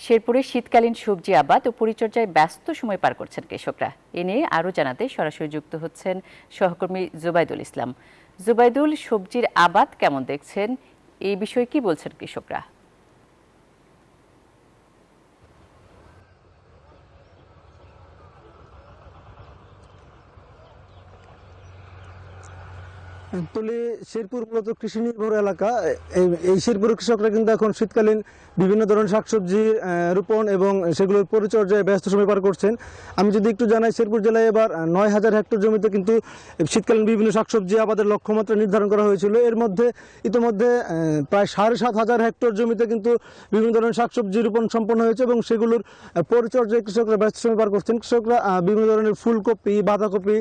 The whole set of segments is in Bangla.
শেরপুরে শীতকালীন সবজি আবাদ ও পরিচর্যায় ব্যস্ত সময় পার করছেন কৃষকরা। এ নিয়ে আরও জানাতে সরাসরি যুক্ত হচ্ছেন সহকর্মী জুবাইদুল ইসলাম। জুবাইদুল, সবজির আবাদ কেমন দেখছেন, এই বিষয়ে কি বলছেন কৃষকরা? তুলি শেরপুর মূলত কৃষি নির্ভর এলাকা। এই শেরপুরের কৃষকরা কিন্তু এখন শীতকালীন বিভিন্ন ধরনের শাকসবজি রোপণ এবং সেগুলোর পরিচর্যায় ব্যস্ত সময় পার করছেন। আমি যদি একটু জানাই, শেরপুর জেলায় এবার 9,000 হেক্টর জমিতে কিন্তু শীতকালীন বিভিন্ন শাকসবজি আবাদের লক্ষ্যমাত্রা নির্ধারণ করা হয়েছিল। এর মধ্যে ইতিমধ্যে প্রায় 7,500 হেক্টর জমিতে কিন্তু বিভিন্ন ধরনের শাকসবজি রোপণ সম্পন্ন হয়েছে এবং সেগুলোর পরিচর্যায় কৃষকরা ব্যস্ত সময় পার করছেন। কৃষকরা বিভিন্ন ধরনের ফুলকপি, বাঁধাকপি,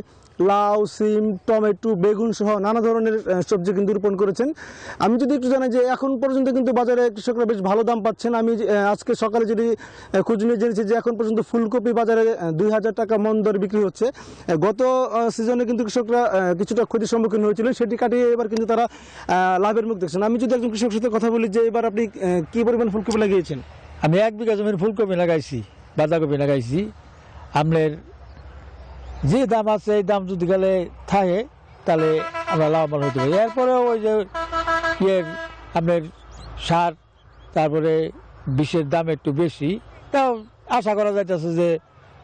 লাউ, সিম, টমেটো, বেগুন সহ নানা ধরনের সবজি কিন্তু রোপণ করেছেন। আমি যদি একটু জানাই যে এখন পর্যন্ত কিন্তু বাজারে কৃষকরা বেশ ভালো দাম পাচ্ছেন। আমি আজকে সকালে যদি খোঁজ নিয়ে জেনেছি যে এখন পর্যন্ত ফুলকপি বাজারে 2,000 টাকা মন দর বিক্রি হচ্ছে। গত সিজনে কিন্তু কৃষকরা কিছুটা ক্ষতির সম্মুখীন হয়েছিলেন, সেটি কাটিয়ে এবার কিন্তু তারা লাভের মুখ দেখছেন। আমি যদি একজন কৃষকের সাথে কথা বলি যে এবার আপনি কি পরিমাণ ফুলকপি লাগিয়েছেন? আমি 1 বিঘা জমির ফুলকপি লাগাইছি, বাঁধাকপি লাগাইছি। আমনের যে দাম আছে এই দাম যদি গেলে থাকে তাহলে আমরা লাভবান হতে পারি। এরপরে ওই যে আপনার সার, তারপরে বিষের দাম একটু বেশি, তাও আশা করা যাইতেছে যে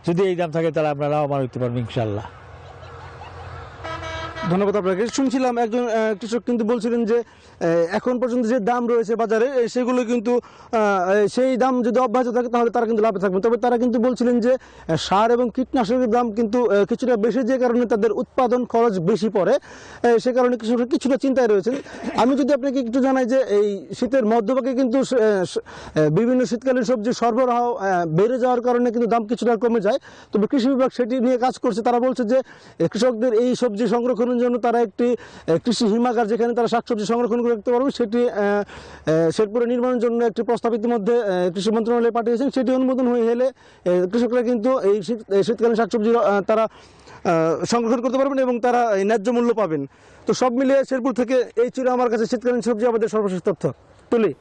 যদি এই দাম থাকে তাহলে আমরা লাভবান হতে পারবো ইনশাল্লাহ। ধন্যবাদ আপনাকে। শুনছিলাম একজন কৃষক কিন্তু বলছিলেন যে এখন পর্যন্ত যে দাম রয়েছে বাজারে সেগুলো কিন্তু সেই দাম যদি অব্যাহত থাকে তাহলে তারা কিন্তু লাভে থাকবে। তবে তারা কিন্তু বলছিলেন যে সার এবং কীটনাশকের দাম কিন্তু কিছুটা বেশি, যে কারণে তাদের উৎপাদন খরচ বেশি পড়ে, সে কারণে কৃষকরা কিছুটা চিন্তায় রয়েছেন। আমি যদি আপনাকে একটু জানাই যে এই শীতের মধ্যভাগে কিন্তু বিভিন্ন শীতকালীন সবজির সরবরাহ বেড়ে যাওয়ার কারণে কিন্তু দাম কিছুটা কমে যায়। তবে কৃষি বিভাগ সেটি নিয়ে কাজ করছে। তারা বলছে যে কৃষকদের এই সবজি সংরক্ষণের জন্য তারা একটি কৃষি হিমাগার, যেখানে তারা শাকসবজি সংরক্ষণ করে রাখতে পারবে, সেটি শেরপুরে নির্মাণের জন্য একটি প্রস্তাব ইতিমধ্যে কৃষি মন্ত্রণালয়ে পাঠিয়েছেন। সেটি অনুমোদন হয়ে গেলে কৃষকরা কিন্তু এই শীতকালীন শাকসবজি তারা সংরক্ষণ করতে পারবেন এবং তারা ন্যায্য মূল্য পাবেন। তো সব মিলিয়ে শেরপুর থেকে এই ছিল আমার কাছে শীতকালীন সবজি আমাদের সর্বশেষ তথ্য। তুলি।